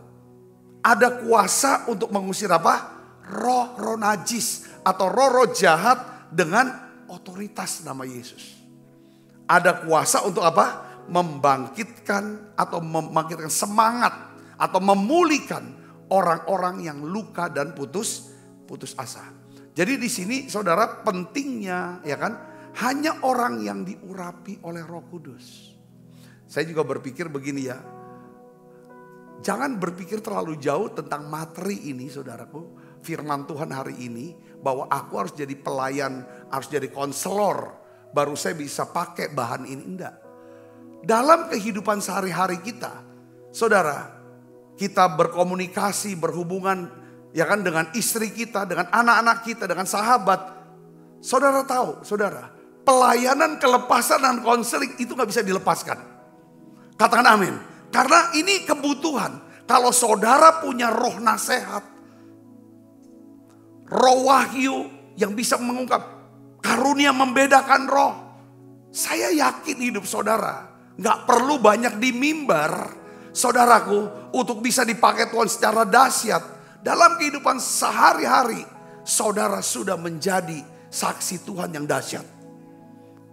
Ada kuasa untuk mengusir apa? Roh-roh najis atau roh-roh jahat dengan otoritas nama Yesus. Ada kuasa untuk apa? Membangkitkan atau membangkitkan semangat atau memulihkan orang-orang yang luka dan putus asa. Jadi di sini saudara pentingnya ya kan, hanya orang yang diurapi oleh Roh Kudus. Saya juga berpikir begini ya. Jangan berpikir terlalu jauh tentang materi ini saudaraku. Firman Tuhan hari ini bahwa aku harus jadi pelayan, harus jadi konselor, baru saya bisa pakai bahan ini. Enggak. Dalam kehidupan sehari-hari kita, saudara, kita berkomunikasi, berhubungan ya kan dengan istri kita, dengan anak-anak kita, dengan sahabat. Saudara tahu, saudara, pelayanan kelepasan dan konseling itu gak bisa dilepaskan. Katakan amin. Karena ini kebutuhan. Kalau saudara punya roh nasihat, roh wahyu yang bisa mengungkap, karunia membedakan roh. Saya yakin hidup saudara gak perlu banyak di mimbar, saudaraku, untuk bisa dipakai Tuhan secara dahsyat. Dalam kehidupan sehari-hari, saudara sudah menjadi saksi Tuhan yang dahsyat.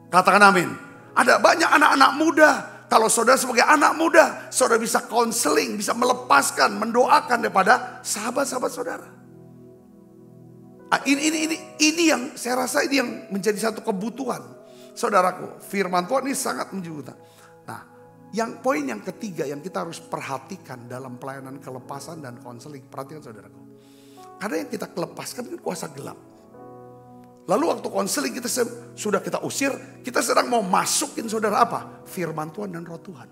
Katakan amin. Ada banyak anak-anak muda. Kalau saudara sebagai anak muda, saudara bisa konseling, bisa melepaskan, mendoakan daripada sahabat-sahabat saudara. Ini yang saya rasa ini yang menjadi satu kebutuhan. Saudaraku, firman Tuhan ini sangat menjadi. Nah, poin yang ketiga yang kita harus perhatikan dalam pelayanan kelepasan dan konseling. Perhatikan saudaraku. Karena yang kita kelepaskan itu kuasa gelap. Lalu waktu konseling kita sudah kita usir, kita sedang mau masukin saudara apa? Firman Tuhan dan Roh Tuhan.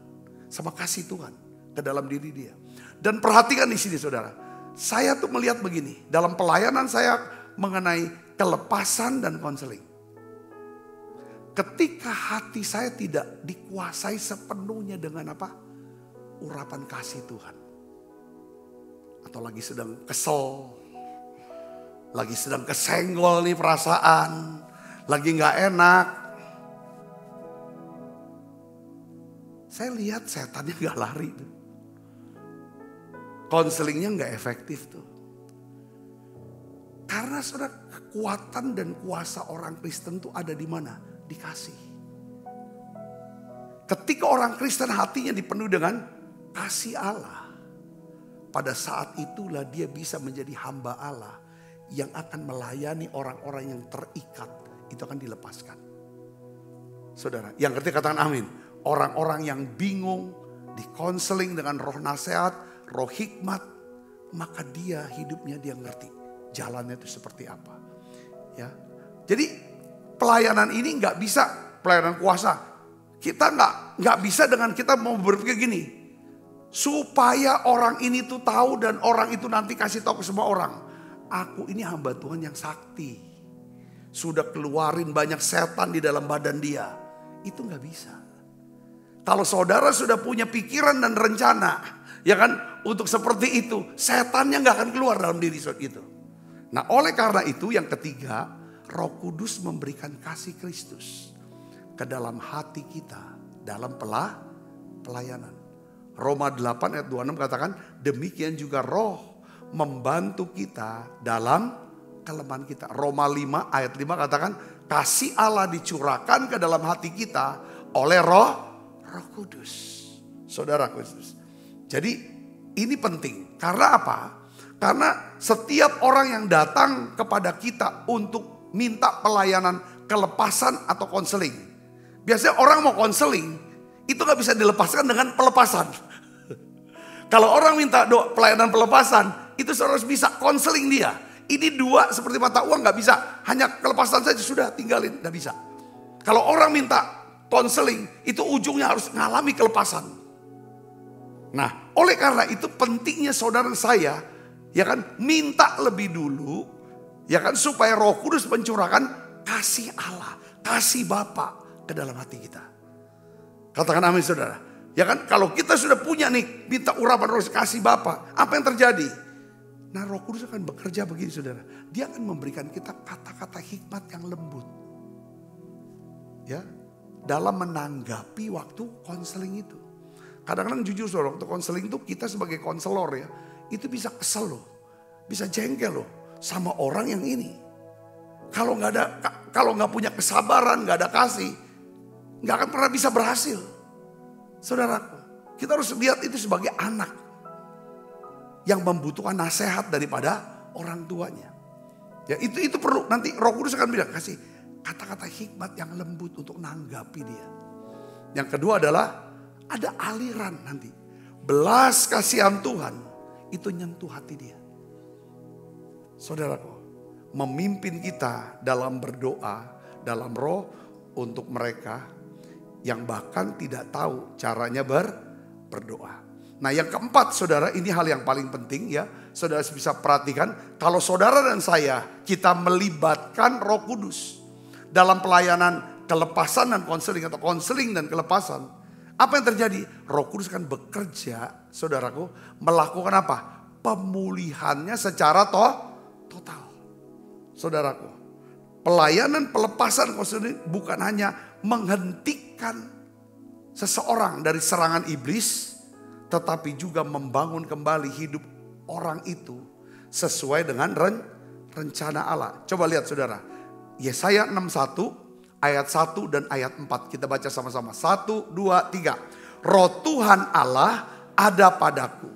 Sama kasih Tuhan ke dalam diri dia. Dan perhatikan di sini saudara. Saya tuh melihat begini. Dalam pelayanan saya mengenai kelepasan dan konseling. Ketika hati saya tidak dikuasai sepenuhnya dengan apa? Urapan kasih Tuhan. Atau lagi sedang kesel. Lagi sedang kesenggol nih perasaan. Lagi gak enak. Saya lihat setannya gak lari. Konselingnya gak efektif tuh. Karena saudara, kekuatan dan kuasa orang Kristen tuh ada di mana? Dikasih. Ketika orang Kristen hatinya dipenuhi dengan kasih Allah, pada saat itulah dia bisa menjadi hamba Allah yang akan melayani orang-orang yang terikat. Itu akan dilepaskan. Saudara, yang ketiga katakan amin. Orang-orang yang bingung, dikonseling dengan roh nasihat, roh hikmat, maka dia hidupnya dia ngerti jalannya itu seperti apa. Ya, jadi pelayanan ini nggak bisa pelayanan kuasa. Kita nggak bisa dengan kita mau berpikir gini, supaya orang ini tuh tahu dan orang itu nanti kasih tahu ke semua orang. Aku ini hamba Tuhan yang sakti. Sudah keluarin banyak setan di dalam badan dia. Itu gak bisa. Kalau saudara sudah punya pikiran dan rencana, ya kan, untuk seperti itu, setannya gak akan keluar dalam diri itu. Nah oleh karena itu yang ketiga, Roh Kudus memberikan kasih Kristus ke dalam hati kita dalam pelayanan. Roma 8 ayat 26 katakan, demikian juga Roh membantu kita dalam kelemahan kita. Roma 5 ayat 5 katakan, kasih Allah dicurahkan ke dalam hati kita oleh Roh Kudus. Saudara Kristus. Jadi ini penting. Karena apa? Karena setiap orang yang datang kepada kita untuk minta pelayanan kelepasan atau konseling. Biasanya orang mau konseling, itu gak bisa dilepaskan dengan pelepasan. Kalau orang minta pelayanan pelepasan, itu harus bisa konseling dia. Ini dua seperti mata uang gak bisa. Hanya kelepasan saja sudah tinggalin, gak bisa. Kalau orang minta konseling, itu ujungnya harus ngalami kelepasan. Nah, oleh karena itu pentingnya saudara saya, ya kan, minta lebih dulu, ya kan, supaya Roh Kudus mencurahkan kasih Allah, kasih Bapa ke dalam hati kita. Katakan amin saudara. Ya kan, kalau kita sudah punya nih, minta urapan roh kasih Bapa, apa yang terjadi? Nah, Roh Kudus akan bekerja begini saudara. Dia akan memberikan kita kata-kata hikmat yang lembut. Ya, dalam menanggapi waktu konseling itu. Kadang-kadang jujur saudara, waktu konseling itu kita sebagai konselor ya, itu bisa kesel loh, bisa jengkel loh sama orang yang ini. Kalau nggak punya kesabaran, nggak ada kasih, nggak akan pernah bisa berhasil. Saudaraku, kita harus lihat itu sebagai anak yang membutuhkan nasihat daripada orang tuanya. Ya itu perlu, nanti Roh Kudus akan bilang kasih kata-kata hikmat yang lembut untuk nanggapi dia. Yang kedua adalah ada aliran nanti. Belas kasihan Tuhan itu nyentuh hati dia. Saudaraku, memimpin kita dalam berdoa, dalam roh untuk mereka yang bahkan tidak tahu caranya berdoa. Nah yang keempat saudara, ini hal yang paling penting ya. Saudara bisa perhatikan, kalau saudara dan saya, kita melibatkan Roh Kudus dalam pelayanan kelepasan dan konseling atau konseling dan kelepasan. Apa yang terjadi? Roh Kudus akan bekerja, saudaraku, melakukan apa? Pemulihannya secara total. Saudaraku, pelayanan pelepasan konseling bukan hanya menghentikan seseorang dari serangan iblis, tetapi juga membangun kembali hidup orang itu sesuai dengan rencana Allah. Coba lihat saudara, Yesaya 61 ayat 1 dan ayat 4. Kita baca sama-sama. 1, 2, 3. Roh Tuhan Allah ada padaku.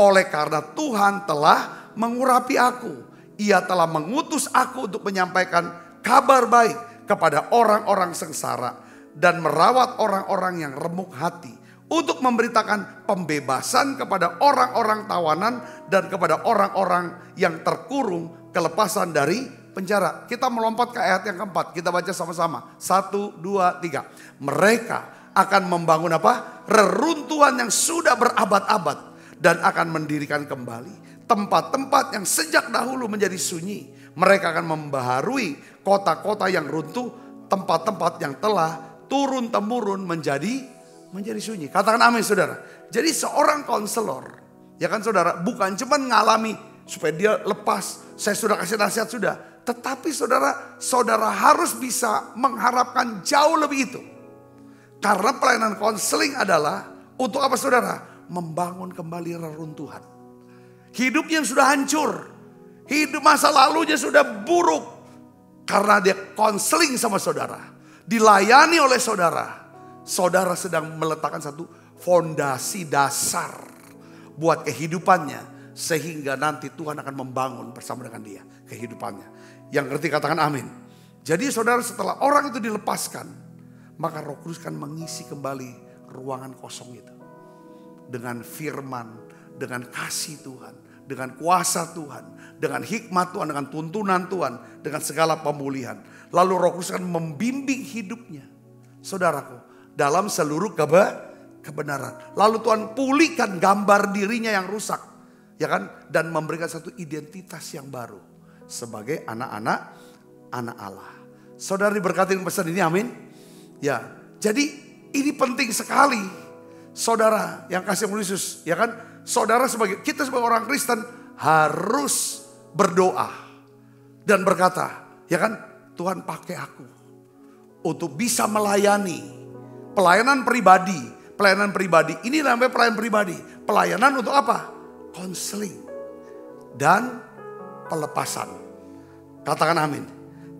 Oleh karena Tuhan telah mengurapi aku. Ia telah mengutus aku untuk menyampaikan kabar baik kepada orang-orang sengsara. Dan merawat orang-orang yang remuk hati. Untuk memberitakan pembebasan kepada orang-orang tawanan. Dan kepada orang-orang yang terkurung kelepasan dari penjara. Kita melompat ke ayat yang keempat. Kita baca sama-sama. 1, 2, 3. Mereka akan membangun apa? Reruntuhan yang sudah berabad-abad. Dan akan mendirikan kembali tempat-tempat yang sejak dahulu menjadi sunyi. Mereka akan membaharui kota-kota yang runtuh. Tempat-tempat yang telah turun-temurun menjadi sunyi. Katakan amin saudara. Jadi seorang konselor, ya kan saudara, bukan cuma ngalami supaya dia lepas. Saya sudah kasih nasihat sudah. Tetapi saudara harus bisa mengharapkan jauh lebih itu. Karena pelayanan konseling adalah untuk apa saudara? Membangun kembali reruntuhan. Hidup yang sudah hancur. Hidup masa lalunya sudah buruk. Karena dia konseling sama saudara. Dilayani oleh saudara. Saudara sedang meletakkan satu fondasi dasar buat kehidupannya. Sehingga nanti Tuhan akan membangun bersama dengan dia kehidupannya. Yang ngerti katakan amin. Jadi saudara, setelah orang itu dilepaskan, maka Roh Kudus akan mengisi kembali ruangan kosong itu. Dengan firman, dengan kasih Tuhan, dengan kuasa Tuhan, dengan hikmat Tuhan, dengan tuntunan Tuhan, dengan segala pemulihan. Lalu Roh Kudus akan membimbing hidupnya, saudaraku, dalam seluruh kebenaran. Lalu Tuhan pulihkan gambar dirinya yang rusak, ya kan? Dan memberikan satu identitas yang baru sebagai anak-anak Allah. Saudara diberkati dengan pesan ini, amin. Ya, jadi ini penting sekali, saudara yang kasih Yesus, ya kan? Saudara kita sebagai orang Kristen harus berdoa dan berkata, ya kan? Tuhan pakai aku untuk bisa melayani. Pelayanan pribadi. Pelayanan pribadi. Ini namanya pelayanan pribadi. Pelayanan untuk apa? Konseling. Dan pelepasan. Katakan amin.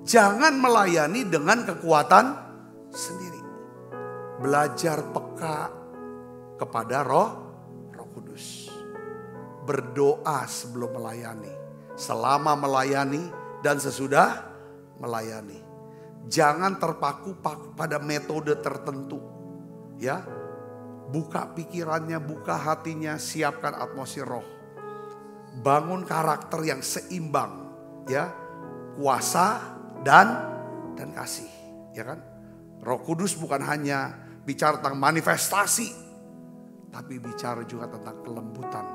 Jangan melayani dengan kekuatan sendiri. Belajar peka kepada Roh Kudus. Berdoa sebelum melayani. Selama melayani dan sesudah melayani. Jangan terpaku pada metode tertentu. Ya, buka pikirannya, buka hatinya, siapkan atmosfer roh. Bangun karakter yang seimbang, ya. Kuasa dan kasih, ya kan? Roh Kudus bukan hanya bicara tentang manifestasi, tapi bicara juga tentang kelembutan.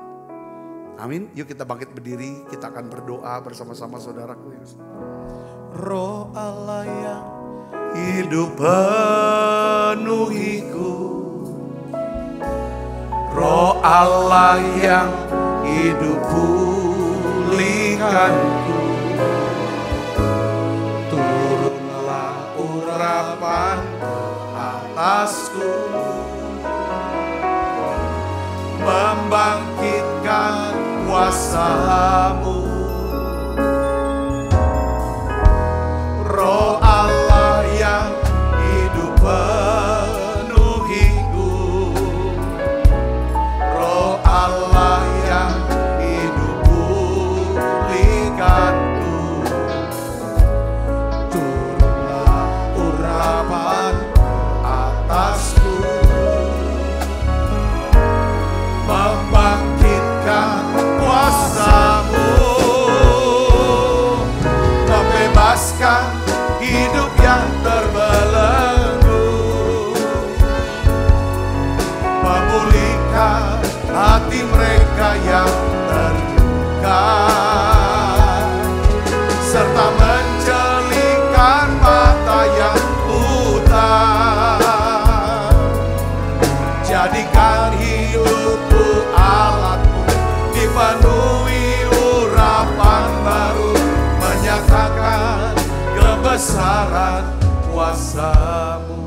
Amin. Yuk kita bangkit berdiri, kita akan berdoa bersama-sama saudaraku. Roh Allah yang hidup penuhiku, Roh Allah yang hidup pulihkanku, turunlah urapan atasku, membangkitkan kuasa-Mu. Roh Allah yang hidup penuhiku, Roh Allah yang hidup pulihkanku, turunlah urapan atasku, membangkitkan kuasa-Mu, membebaskan hidup yang terbelenggu, memulihkan hati mereka yang terluka, serta mencelingkan mata yang buta. Jadikan hidupku alatmu, dipenuhi urapan baru, menyatakan kebesaran kuasa-Mu.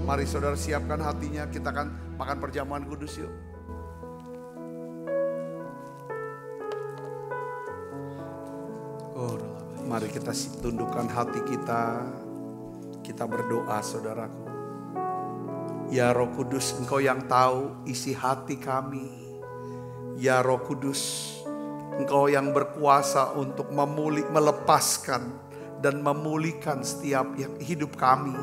Mari saudara siapkan hatinya, kita akan makan perjamuan kudus yuk. Mari kita tundukkan hati kita berdoa saudaraku. Ya Roh Kudus, Engkau yang tahu isi hati kami. Ya Roh Kudus, Engkau yang berkuasa untuk melepaskan dan memulihkan setiap yang hidup kami.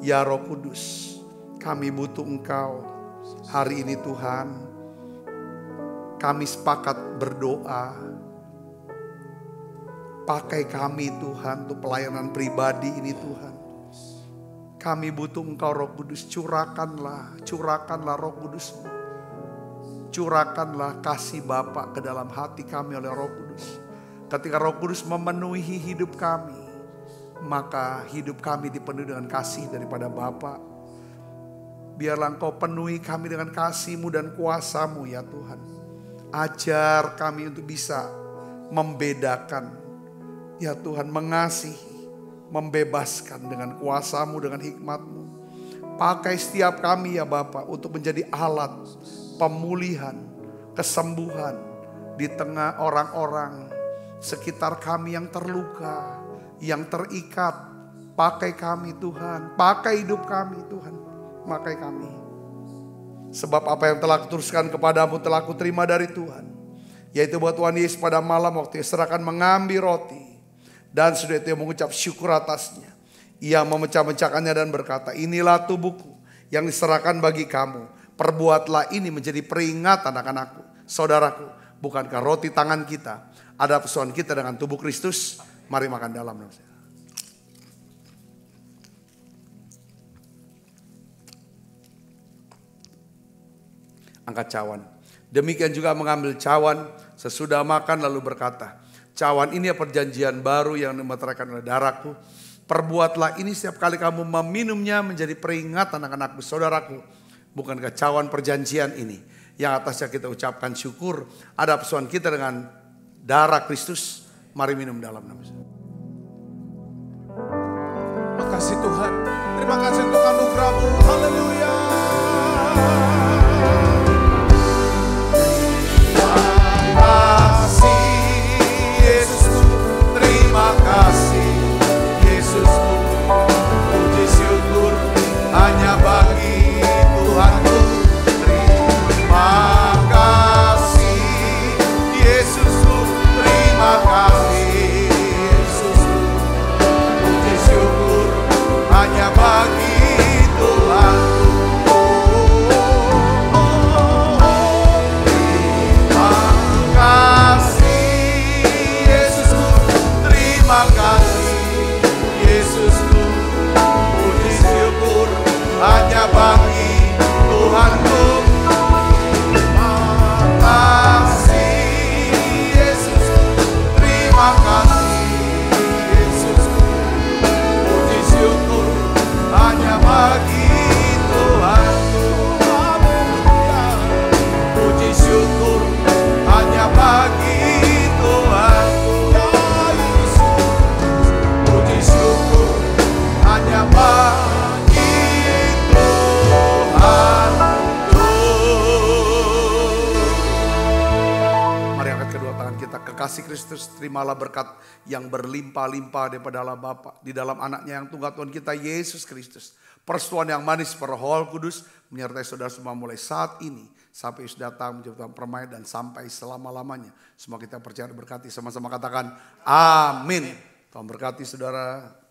Ya Roh Kudus, kami butuh Engkau hari ini Tuhan. Kami sepakat berdoa. Pakai kami Tuhan untuk pelayanan pribadi ini Tuhan. Kami butuh Engkau Roh Kudus, curahkanlah Roh Kudus-Mu. Curahkanlah kasih Bapa ke dalam hati kami oleh Roh Kudus. Ketika Roh Kudus memenuhi hidup kami, maka hidup kami dipenuhi dengan kasih daripada Bapa. Biarlah Engkau penuhi kami dengan kasih-Mu dan kuasa-Mu ya Tuhan. Ajar kami untuk bisa membedakan ya Tuhan, mengasihi, membebaskan dengan kuasa-Mu, dengan hikmat-Mu. Pakai setiap kami ya Bapa untuk menjadi alat pemulihan, kesembuhan di tengah orang-orang sekitar kami yang terluka, yang terikat. Pakai kami Tuhan, pakai hidup kami Tuhan, pakai kami. Sebab apa yang telah kuteruskan kepadamu telah kuterima dari Tuhan. Yaitu bahwa Tuhan Yesus pada malam waktu serahkan mengambil roti. Dan sudah itu mengucap syukur atasnya. Ia memecah-mecahkannya dan berkata, inilah tubuhku yang diserahkan bagi kamu. Perbuatlah ini menjadi peringatan akan aku. Saudaraku, bukankah roti tangan kita ada persoalan kita dengan tubuh Kristus? Mari makan dalam. Angkat cawan. Demikian juga mengambil cawan sesudah makan lalu berkata, cawan ini perjanjian baru yang dimeteraikan oleh darahku. Perbuatlah ini setiap kali kamu meminumnya menjadi peringatan akan aku. Saudaraku, bukankah cawan perjanjian ini yang atasnya kita ucapkan syukur, ada persoalan kita dengan darah Kristus? Mari minum dalam nama Yesus. kasih Tuhan. Terima kasih untuk anugerah-Mu. Haleluya. Terima kasih Yesusku, puji syukur hanya bagi Tuhanku. Terima kasih Yesusku, terima kasih Yesusku, puji syukur hanya bagi Tuhanku. Terima kasih Yesusku, puji syukur hanya bagi Tuhanku. Terima kasih Yesusku, terima kasih Yesusku, puji syukur hanya bagi Tuhanku. Haleluya, puji syukur hanya bagi Tuhanku. Hanya bagi Tuhanku. Mari angkat kedua tangan kita. Kekasih Kristus, terimalah berkat yang berlimpah-limpah daripada Allah Bapa di dalam anaknya yang tunggal Tuhan kita Yesus Kristus. Persetujuan yang manis per Roh Kudus menyertai saudara semua mulai saat ini sampai Yesus datang menjadi permai dan sampai selama-lamanya. Semua kita percaya berkati, sama-sama katakan amin. Tuhan berkati saudara.